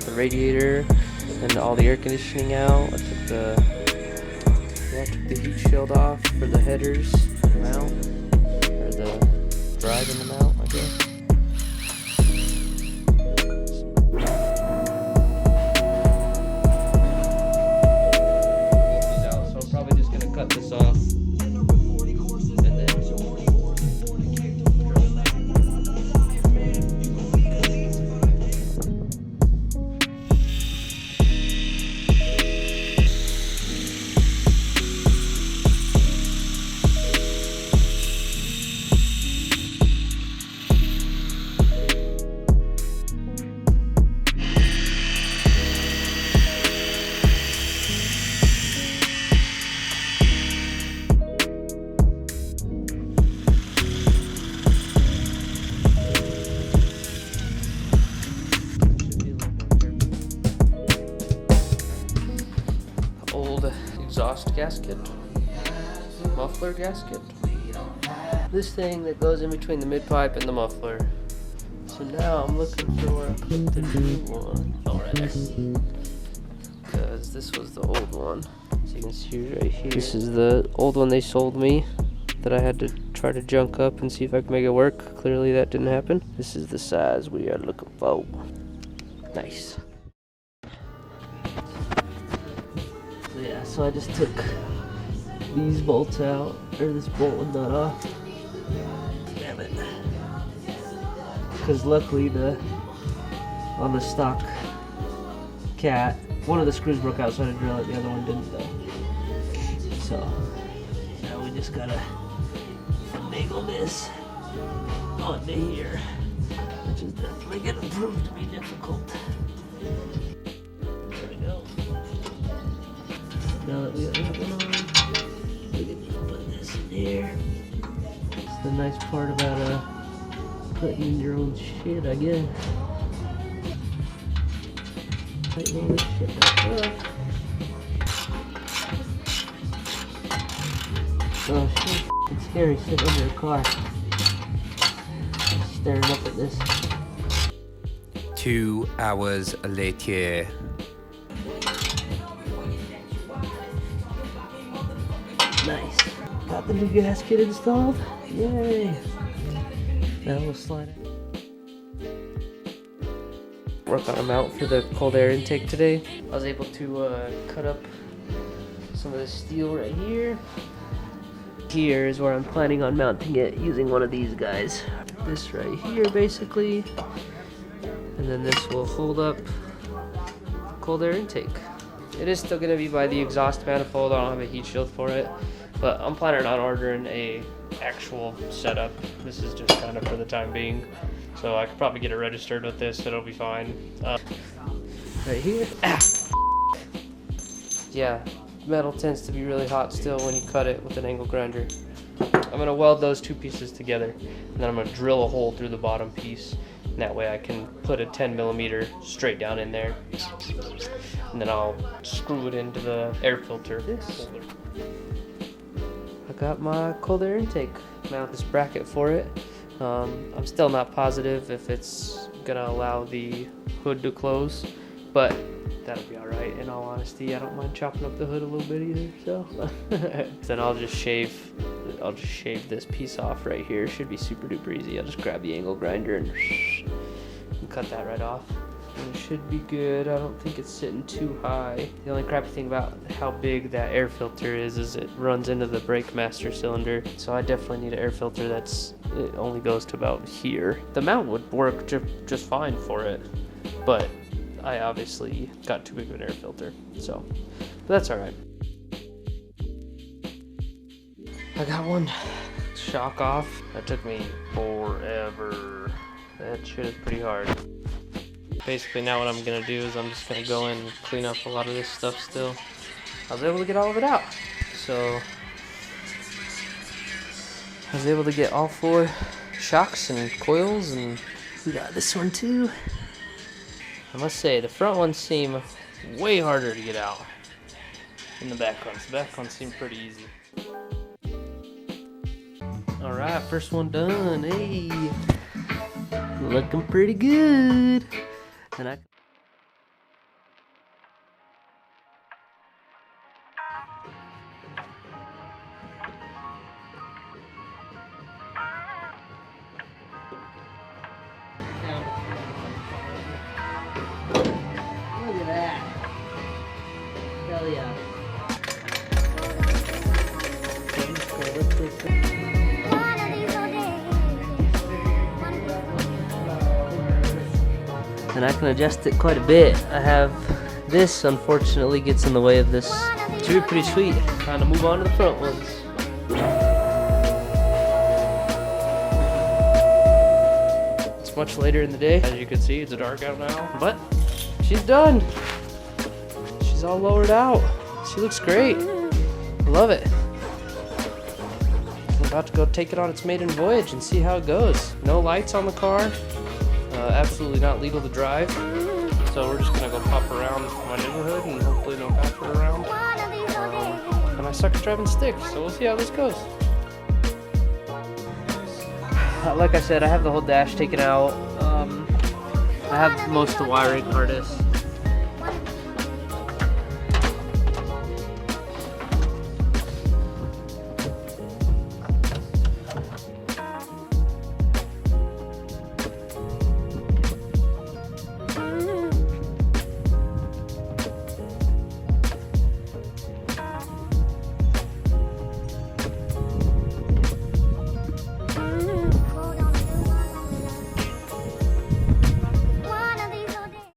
got the radiator and all the air conditioning out. I took the heat shield off for the headers mount, or the drive in the mount, I guess. So I'm probably just gonna cut this off. Old exhaust gasket, muffler gasket. This thing that goes in between the mid-pipe and the muffler. So now I'm looking for where I put the new one. Oh, right there. Because this was the old one. So you can see right here. This is the old one they sold me that I had to try to junk up and see if I could make it work. Clearly that didn't happen. This is the size we are looking for. Nice. Yeah, so I just took these bolts out, or this bolt and nut off. Damn it. Because luckily on the stock Cat, one of the screws broke out, so I had to drill it, the other one didn't though. So now we just gotta finagle this onto here, which is definitely gonna prove to be difficult. There we go. Now that we got that one on, we can just put this in here. It's the nice part about putting in your own shit, I guess. Tighten all this shit back up. Oh shit, it's scary sitting under a car, staring up at this. 2 hours later. Nice. Got the new gasket installed. Yay. Now we'll slide it. Work on a mount for the cold air intake today. I was able to cut up some of the steel right here. Here is where I'm planning on mounting it using one of these guys. This right here basically. And then this will hold up cold air intake. It is still going to be by the exhaust manifold. I don't have a heat shield for it, but I'm planning on ordering a actual setup. This is just kind of for the time being, so I could probably get it registered with this. It'll be fine. Right here. Yeah, metal tends to be really hot still when you cut it with an angle grinder. I'm going to weld those two pieces together, and then I'm going to drill a hole through the bottom piece. And that way I can put a 10mm straight down in there, and then I'll screw it into the air filter. I got my cold air intake. Mount this bracket for it. I'm still not positive if it's gonna allow the hood to close, but that'll be alright. In all honesty, I don't mind chopping up the hood a little bit either, so then I'll just shave this piece off right here. Should be super duper easy. I'll just grab the angle grinder and cut that right off. And it should be good. I don't think it's sitting too high. The only crappy thing about how big that air filter is it runs into the brake master cylinder. So I definitely need an air filter it only goes to about here. The mount would work just fine for it, but I obviously got too big of an air filter. So, but that's all right. I got one shock off. That took me forever. That shit is pretty hard. Basically now what I'm gonna do is I'm just gonna go in and clean up a lot of this stuff still. I was able to get all of it out. So I was able to get all 4 shocks and coils, and we got this one too. I must say the front ones seem way harder to get out than the back ones. The back ones seem pretty easy. Alright, first one done. Hey, looking pretty good. And Look at that. Hell yeah. And I can adjust it quite a bit. I have this, unfortunately, gets in the way of this. Should be pretty sweet. Time to move on to the front ones. It's much later in the day. As you can see, it's dark out now. But she's done. She's all lowered out. She looks great. I love it. I'm about to go take it on its maiden voyage and see how it goes. No lights on the car. Absolutely not legal to drive. So we're just gonna go pop around my neighborhood and hopefully no cops are around. And I suck at driving stick, so we'll see how this goes. Like I said, I have the whole dash taken out. I have most of the wiring harness.